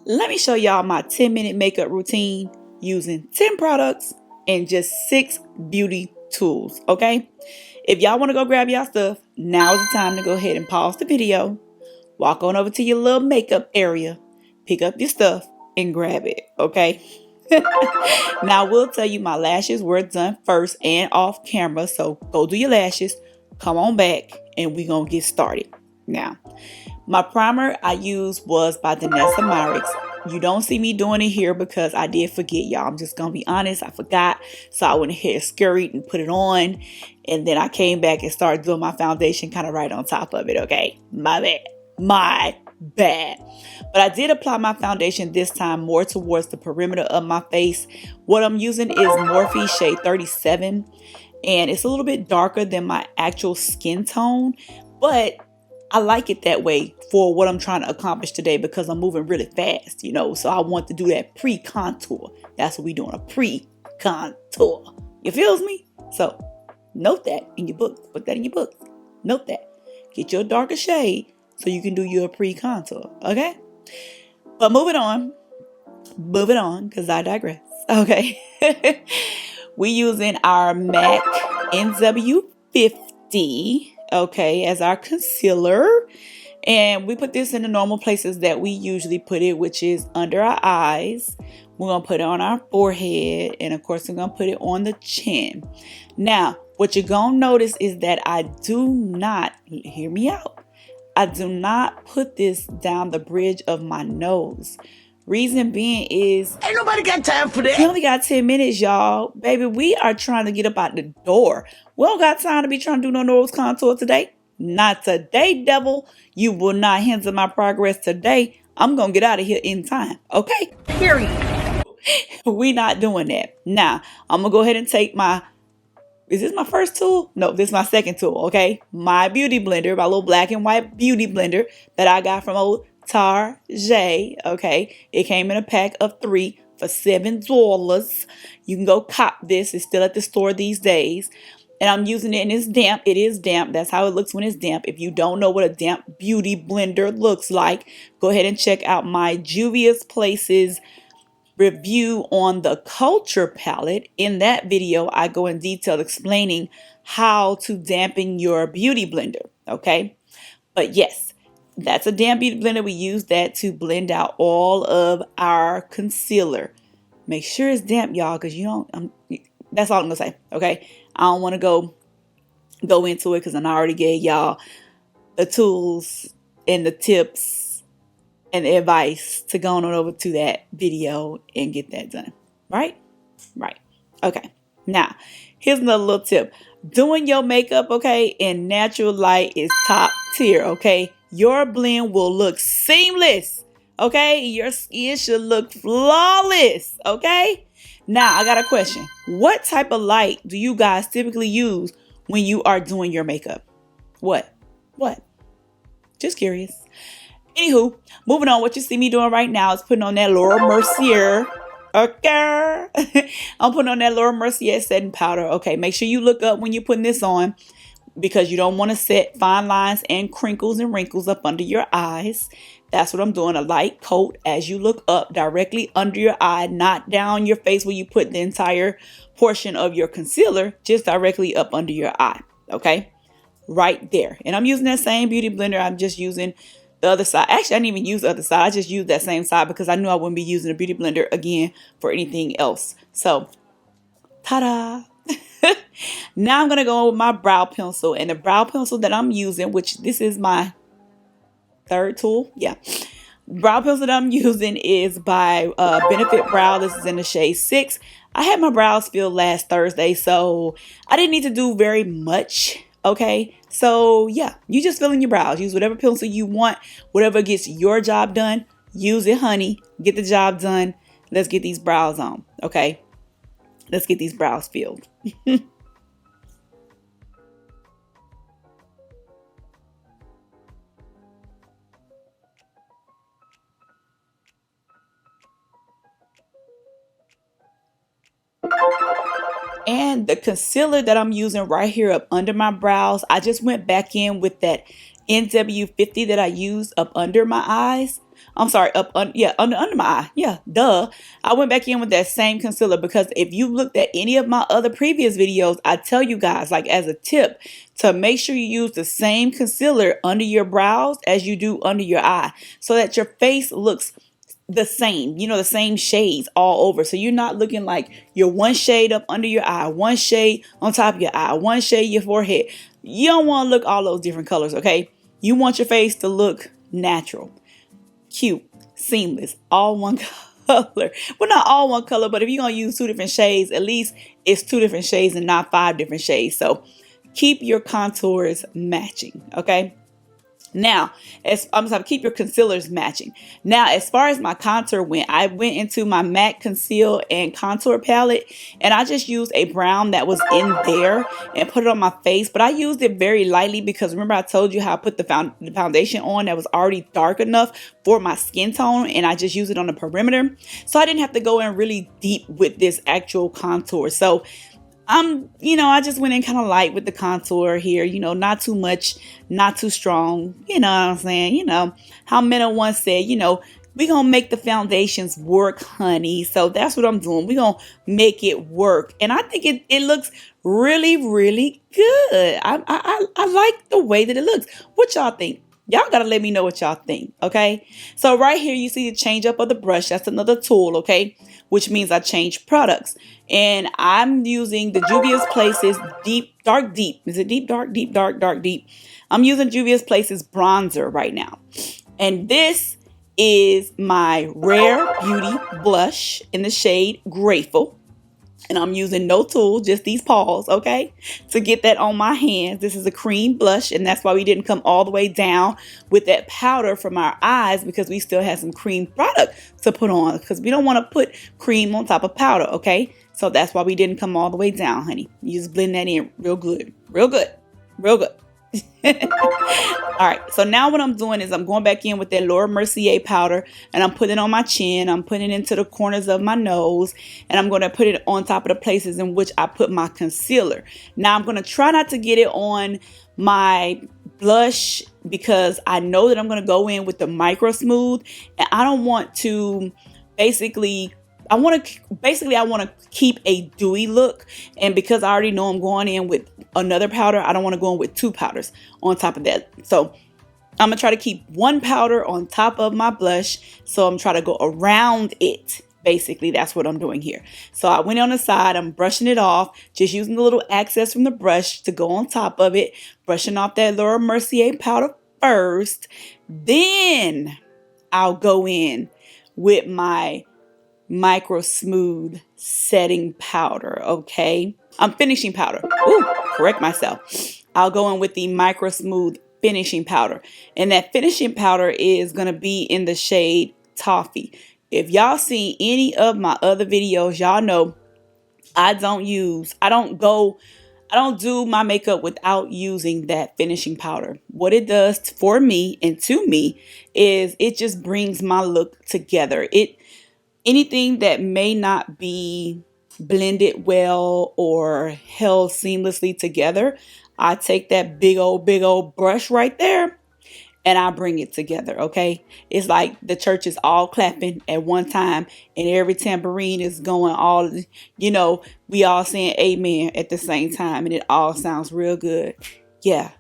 Let me show y'all my 10-minute makeup routine using 10 products and just 6 beauty tools, okay? If y'all want to go grab y'all stuff, now's the time to go ahead and pause the video, walk on over to your little makeup area, pick up your stuff, and grab it, okay? Now, I will tell you my lashes were done first and off camera, so go do your lashes, come on back, and we're going to get started. Now, my primer I used was by Danessa Myricks. You don't see me doing it here because I did forget, y'all. I'm just going to be honest. I forgot. So I went ahead and scurried and put it on. And then I came back and started doing my foundation kind of right on top of it. Okay. My bad. My bad. But I did apply my foundation this time more towards the perimeter of my face. What I'm using is Morphe shade 37. And it's a little bit darker than my actual skin tone. But I like it that way for what I'm trying to accomplish today because I'm moving really fast, you know. So I want to do that pre-contour. That's what we're doing, a pre-contour. You feels me? So note that in your book. Put that in your book. Note that. Get your darker shade so you can do your pre-contour, okay? But moving on, because I digress. Okay. We using our MAC NW50. Okay, as our concealer, and we put this in the normal places that we usually put it, which is under our eyes. We're gonna put it on our forehead, and of course we're gonna put it on the chin. Now, what you're gonna notice is that I do not, hear me out, I do not put this down the bridge of my nose. Reason being is ain't nobody got time for that. We only got 10 minutes, y'all. Baby, we are trying to get up out the door. We don't got time to be trying to do no nose contour today. Not today, devil. You will not hinder my progress today. I'm going to get out of here in time. Okay? Period. We not doing that. Now, I'm going to go ahead and take my, is this my first tool? No, this is my second tool, okay? My beauty blender, my little black and white beauty blender that I got from old Tarjay, okay? It came in a pack of 3 for $7. You can go cop this. It's still at the store these days. And I'm using it and it's damp. It is damp. That's how it looks when it's damp. If you don't know what a damp beauty blender looks like, go ahead and check out my Juvia's Places review on the Culture palette. In that video, I go in detail explaining how to dampen your beauty blender, okay? But yes, that's a damp beauty blender. We use that to blend out all of our concealer. Make sure it's damp, y'all, because you don't, that's all I'm going to say, okay? I don't want to go into it because I already gave y'all the tools and the tips and the advice to go on over to that video and get that done. Right? Right. Okay. Now, here's another little tip. Doing your makeup, okay, in natural light is top tier, okay? Your blend will look seamless, okay? Your skin should look flawless, okay? Now, I got a question. What type of light do you guys typically use when you are doing your makeup? What? Just curious. Anywho, moving on. What you see me doing right now is putting on that Laura Mercier. Okay. I'm putting on that Laura Mercier setting powder. Okay, make sure you look up when you're putting this on because you don't want to set fine lines and crinkles and wrinkles up under your eyes. That's what I'm doing, a light coat as you look up directly under your eye, not down your face where you put the entire portion of your concealer, just directly up under your eye. Okay, right there. And I'm using that same beauty blender. I'm just using the other side. Actually, I didn't even use the other side. I just used that same side because I knew I wouldn't be using a beauty blender again for anything else. So, ta-da! Now I'm going to go with my brow pencil. And the brow pencil that I'm using, which this is my third tool. Yeah. Brow pencil that I'm using is by Benefit Brow. This is in the shade 6. I had my brows filled last Thursday, so I didn't need to do very much. Okay, so yeah, you just fill in your brows. Use whatever pencil you want, whatever gets your job done. Use it, honey. Get the job done. Let's get these brows on. Okay, let's get these brows filled. And the concealer that I'm using right here up under my brows, I just went back in with that NW50 that I used up under my eyes. I'm sorry, under my eye. Yeah, duh. I went back in with that same concealer because if you looked at any of my other previous videos, I tell you guys, like as a tip, to make sure you use the same concealer under your brows as you do under your eye so that your face looks the same, you know, the same shades all over. So you're not looking like you're one shade up under your eye, one shade on top of your eye, one shade your forehead. You don't want to look all those different colors, okay? You want your face to look natural, cute, seamless, all one color. Well, not all one color, but if you're going to use 2 different shades, at least it's 2 different shades and not 5 different shades. So keep your contours matching, okay? Now, keep your concealers matching. Now, as far as my contour went, I went into my MAC Conceal and Contour palette, and I just used a brown that was in there and put it on my face. But I used it very lightly because remember I told you how I put the foundation on that was already dark enough for my skin tone, and I just used it on the perimeter. So I didn't have to go in really deep with this actual contour. So I just went in kind of light with the contour here, not too much, not too strong, you know what I'm saying? How Minna once said, we gonna make the foundations work, honey. So that's what I'm doing. We gonna make it work. And I think it looks really, really good. I like the way that it looks. What y'all think? Y'all gotta let me know what y'all think, okay? So right here, you see the change up of the brush. That's another tool, okay? Which means I change products. And I'm using the Juvia's Places Dark Deep. Is it Deep, Dark, Deep, Dark, Dark, Deep? I'm using Juvia's Places bronzer right now. And this is my Rare Beauty blush in the shade Grateful. And I'm using no tool, just these paws, okay, to get that on my hands. This is a cream blush, and that's why we didn't come all the way down with that powder from our eyes, because we still have some cream product to put on, because we don't want to put cream on top of powder, okay? So that's why we didn't come all the way down, honey. You just blend that in real good, real good, real good. All right, so now what I'm doing is I'm going back in with that Laura Mercier powder, and I'm putting it on my chin. I'm putting it into the corners of my nose, and I'm going to put it on top of the places in which I put my concealer. Now I'm going to try not to get it on my blush because I know that I'm going to go in with the Micro Smooth, and I don't want to I want to keep a dewy look, and because I already know I'm going in with another powder, I don't want to go in with 2 powders on top of that. So I'm going to try to keep 1 powder on top of my blush, so I'm trying to go around it. Basically, that's what I'm doing here. So I went on the side, I'm brushing it off, just using the little access from the brush to go on top of it, brushing off that Laura Mercier powder first. Then I'll go in with my Micro Smooth setting powder, okay? Finishing powder. Ooh, correct myself. I'll go in with the Micro Smooth finishing powder. And that finishing powder is going to be in the shade Toffee. If y'all see any of my other videos, y'all know I don't do my makeup without using that finishing powder. What it does for me and to me is it just brings my look together. Anything that may not be blended well or held seamlessly together, I take that big old brush right there and I bring it together, okay? It's like the church is all clapping at one time and every tambourine is going all, we all saying amen at the same time, and it all sounds real good. Yeah.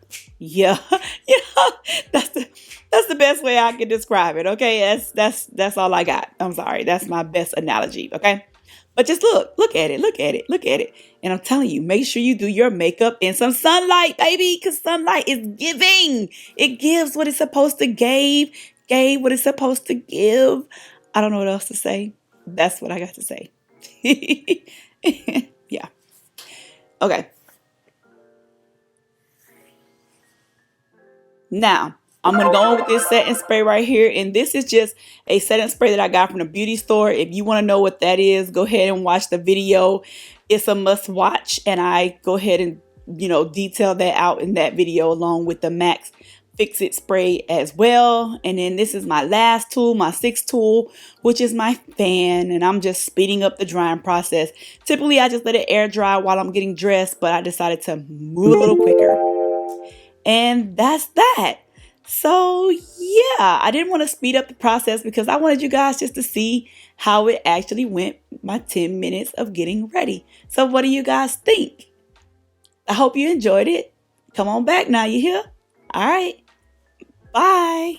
That's the best way I can describe it, okay? That's all I got. I'm sorry. That's my best analogy, okay? But just look at it. And I'm telling you, make sure you do your makeup in some sunlight, baby, because sunlight is giving. It gives what it's supposed to gave what it's supposed to give. I don't know what else to say. That's what I got to say. Yeah. Okay. Now, I'm going to go on with this setting spray right here. And this is just a setting spray that I got from the beauty store. If you want to know what that is, go ahead and watch the video. It's a must watch. And I go ahead and, detail that out in that video along with the MAC fix-it spray as well. And then this is my last tool, my sixth tool, which is my fan. And I'm just speeding up the drying process. Typically, I just let it air dry while I'm getting dressed, but I decided to move a little quicker. And that's that. So yeah, I didn't want to speed up the process because I wanted you guys just to see how it actually went, my 10 minutes of getting ready. So what do you guys think? I hope you enjoyed it. Come on back now, you hear? All right. Bye.